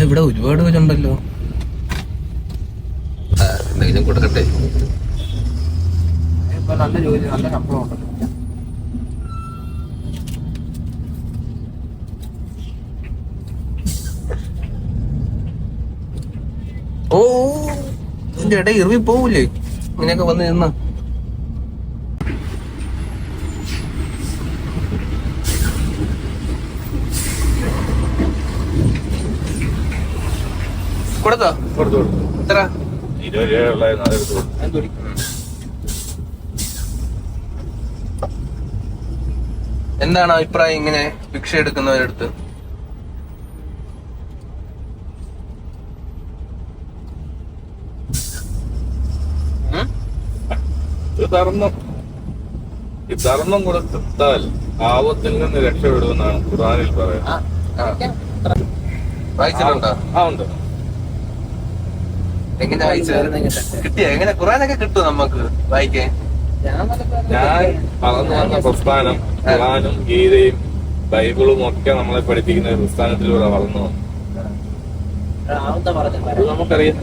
ഇവിടെ ഒരുപാട് പേരുണ്ടല്ലോ. എന്തെങ്കിലും കൊടുക്കട്ടെ. ഇപ്പൊ നല്ല ജോലി, നല്ല ശമ്പളം ഉണ്ടല്ലോ. ഓ, ഇതിന്റെ ഇടയിൽ ഇറവി പോവൂലേ ഇങ്ങനെയൊക്കെ വന്ന് നിന്ന? കൊടുത്തോ? എത്ര? എന്താണ് അഭിപ്രായം ഇങ്ങനെ ഭിക്ഷ എടുക്കുന്നവരടുത്ത്? ധർമ്മം കൊടുത്താൽ ആപത്തിൽ നിന്ന് രക്ഷപ്പെടുമെന്നാണ് ഖുർആനിൽ പറയുന്നത്. വായിച്ചിട്ടുണ്ടോ? ഉണ്ട്. എങ്ങനെ കിട്ടിയ? എങ്ങനെ ഖുർആനൊക്കെ കിട്ടും നമുക്ക് വായിക്കാൻ? ഞാൻ വളർന്നു വന്ന പ്രസ്ഥാനം ഖുർആനും ഗീതയും ബൈബിളും ഒക്കെ നമ്മളെ പഠിപ്പിക്കുന്ന ഒരു പ്രസ്ഥാനത്തിലൂടെ വളർന്നു വന്നു. അത് നമുക്കറിയാം.